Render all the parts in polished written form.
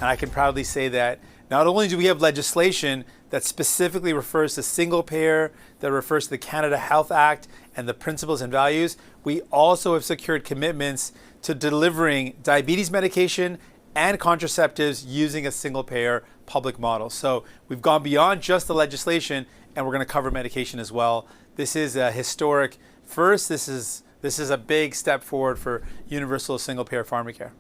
And I can proudly say that not only do we have legislation that specifically refers to single payer, that refers to the Canada Health Act and the principles and values, we also have secured commitments to delivering diabetes medication and contraceptives using a single payer public model. So we've gone beyond just the legislation, and we're going to cover medication as well. This is a historic first. This is a big step forward for universal single payer pharmacare.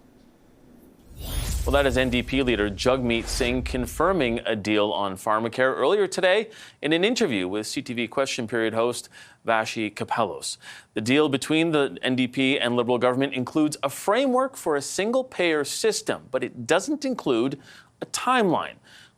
Well, that is NDP leader Jagmeet Singh confirming a deal on pharmacare earlier today in an interview with CTV Question Period host Vashi Kapelos. The deal between the NDP and Liberal government includes a framework for a single-payer system, but it doesn't include a timeline.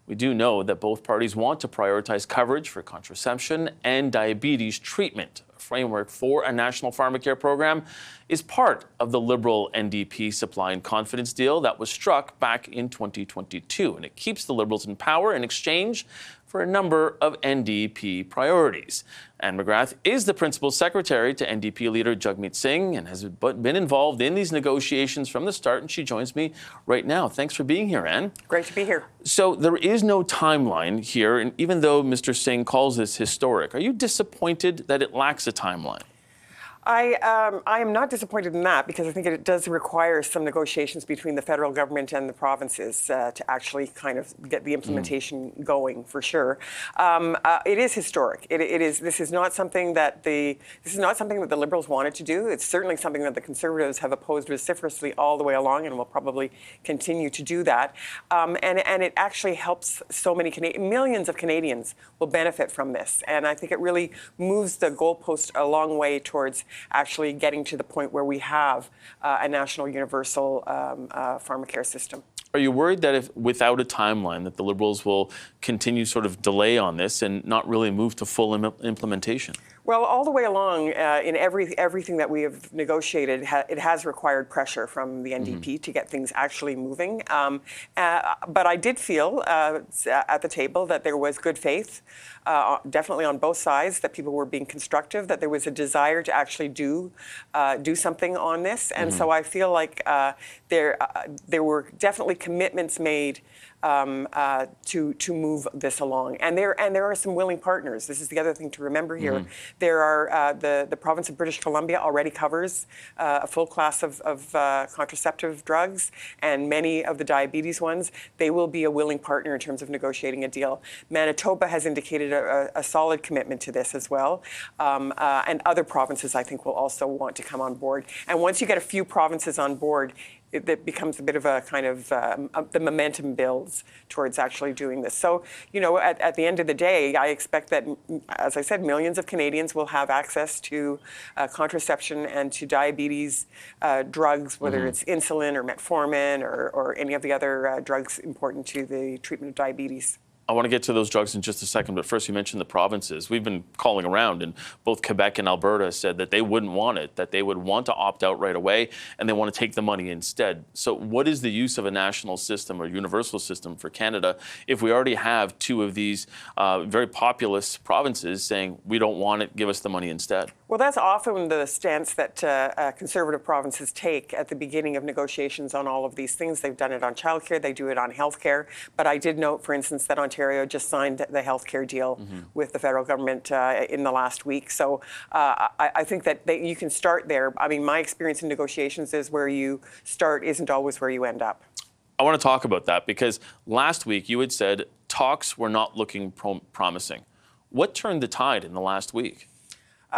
We do know that both parties want to prioritize coverage for contraception and diabetes treatment. A framework for a national pharmacare program is part of the Liberal NDP supply and confidence deal that was struck back in 2022, and it keeps the Liberals in power in exchange for a number of NDP priorities. And McGrath is the principal secretary to NDP leader Jagmeet Singh and has been involved in these negotiations from the start, and she joins me right now. Thanks for being here, Anne. Great to be here. So there is no timeline here, and even though Mr. Singh calls this historic, are you disappointed that it lacks a timeline? I am not disappointed in that, because I think it does require some negotiations between the federal government and the provinces to actually kind of get the implementation going, for sure. It is historic. This is not something that the Liberals wanted to do. It's certainly something that the Conservatives have opposed vociferously all the way along, and will probably continue to do that. And it actually helps so many millions of Canadians will benefit from this. And I think it really moves the goalpost a long way towards actually getting to the point where we have a national universal pharmacare system. Are you worried that if without a timeline that the Liberals will continue sort of delay on this and not really move to full implementation? Well, all the way along, in everything that we have negotiated, it has required pressure from the NDP to get things actually moving. But I did feel at the table that there was good faith, definitely on both sides, that people were being constructive, that there was a desire to actually do something on this. And so I feel like there were definitely commitments made to move this along, and there are some willing partners. This is the other thing to remember here. There are the province of British Columbia already covers a full class of contraceptive drugs, and many of the diabetes ones. They will be a willing partner in terms of negotiating a deal. Manitoba has indicated a solid commitment to this as well, and other provinces I think will also want to come on board. And once you get a few provinces on board, it becomes a bit of a kind of the momentum builds towards actually doing this. So, you know, at the end of the day, I expect that, as I said, millions of Canadians will have access to contraception and to diabetes drugs, whether it's insulin or metformin or any of the other drugs important to the treatment of diabetes. I want to get to those drugs in just a second, but first you mentioned the provinces. We've been calling around, and both Quebec and Alberta said that they wouldn't want it, that they would want to opt out right away, and they want to take the money instead. So what is the use of a national system or universal system for Canada if we already have two of these very populous provinces saying, we don't want it, give us the money instead? Well, that's often the stance that Conservative provinces take at the beginning of negotiations on all of these things. They've done it on childcare, they do it on healthcare. But I did note, for instance, that Ontario just signed the healthcare deal with the federal government in the last week. So I think that you can start there. I mean, my experience in negotiations is where you start isn't always where you end up. I want to talk about that because last week you had said talks were not looking promising. What turned the tide in the last week?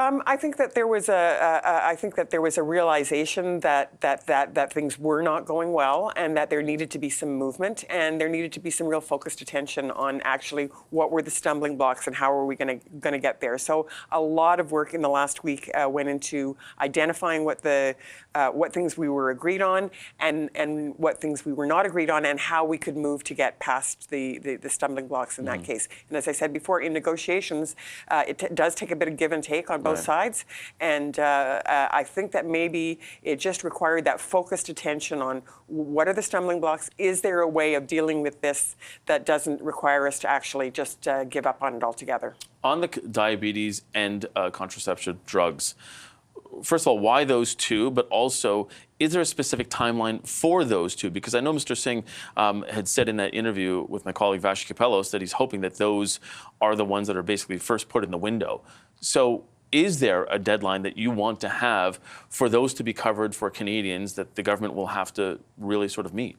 I think that there was a realization that things were not going well, and that there needed to be some movement, and there needed to be some real focused attention on actually what were the stumbling blocks and how are we going to get there. So a lot of work in the last week went into identifying what things we were agreed on and what things we were not agreed on, and how we could move to get past the stumbling blocks in that case. And as I said before, in negotiations, it does take a bit of give and take on both sides, and I think that maybe it just required that focused attention on what are the stumbling blocks. Is there a way of dealing with this that doesn't require us to actually just give up on it altogether? On the diabetes and contraceptive drugs, first of all, why those two? But also, Is there a specific timeline for those two? Because I know Mr. Singh had said in that interview with my colleague Vashi Kappelos that he's hoping that those are the ones that are basically first put in the window. So is there a deadline that you want to have for those to be covered for Canadians that the government will have to really sort of meet?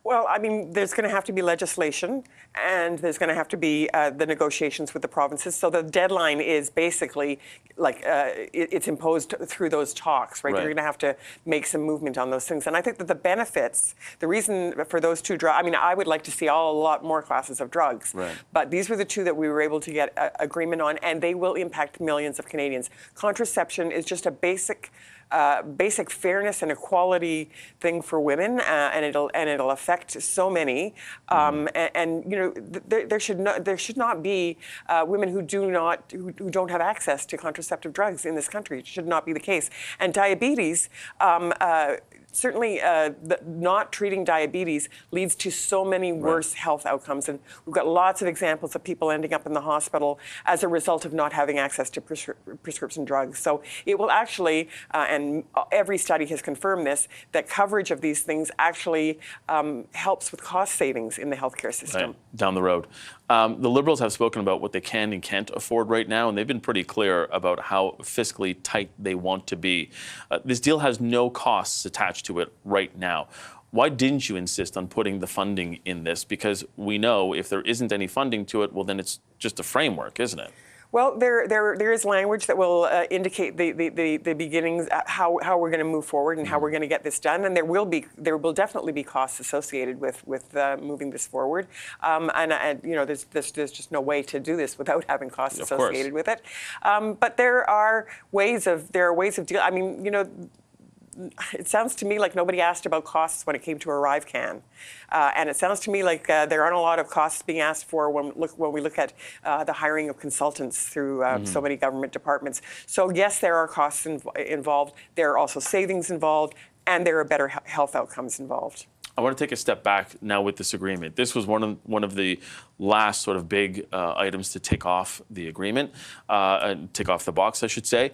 Well, I mean, there's going to have to be legislation, and there's going to have to be the negotiations with the provinces. So the deadline is basically like it's imposed through those talks, right? Right. They're going to have to make some movement on those things. And I think that the benefits, the reason for those two drugs, I mean, I would like to see a lot more classes of drugs, Right. but these were the two that we were able to get agreement on, and they will impact millions of Canadians. Contraception is just a basic fairness and equality thing for women, and it'll affect so many. And you know, there should not be women who don't have access to contraceptive drugs in this country. It should not be the case. And diabetes. Certainly, not treating diabetes leads to so many worse health outcomes. And we've got lots of examples of people ending up in the hospital as a result of not having access to prescription drugs. So it will actually, and every study has confirmed this, that coverage of these things actually helps with cost savings in the healthcare system. Right. Down the road. The Liberals have spoken about what they can and can't afford right now, and they've been pretty clear about how fiscally tight they want to be. This deal has no costs attached to it right now. Why didn't you insist on putting the funding in this? Because we know if there isn't any funding to it, well, then it's just a framework, isn't it? Well, there is language that will indicate the beginnings, how we're going to move forward and how we're going to get this done, and there will definitely be costs associated with moving this forward, and you know there's just no way to do this without having costs associated with it, but there are ways of dealing. I mean, you know. It sounds to me like nobody asked about costs when it came to ArriveCan. And it sounds to me like there aren't a lot of costs being asked for when we look at the hiring of consultants through so many government departments. So yes, there are costs involved. There are also savings involved, and there are better health outcomes involved. I want to take a step back now with this agreement. This was one of the last sort of big items to tick off the agreement, tick off the box, I should say.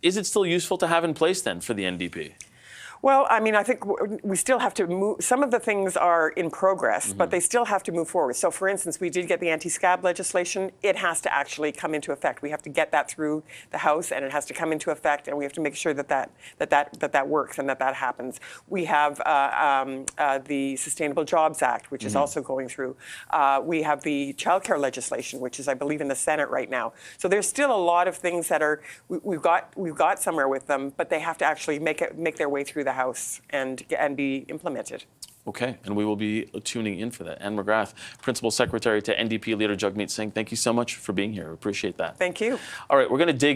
Is it still useful to have in place then for the NDP? Well, I mean, I think we still have to move. Some of the things are in progress, but they still have to move forward. So, for instance, we did get the anti-scab legislation. It has to actually come into effect. We have to get that through the House, and it has to come into effect, and we have to make sure that works and that happens. We have the Sustainable Jobs Act, which is also going through. We have the childcare legislation, which is, I believe, in the Senate right now. So there's still a lot of things that are we've got somewhere with them, but they have to actually make their way through the House and be implemented. Okay, and we will be tuning in for that. Anne McGrath, Principal Secretary to NDP leader Jagmeet Singh, thank you so much for being here. Appreciate that. Thank you. All right, we're going to dig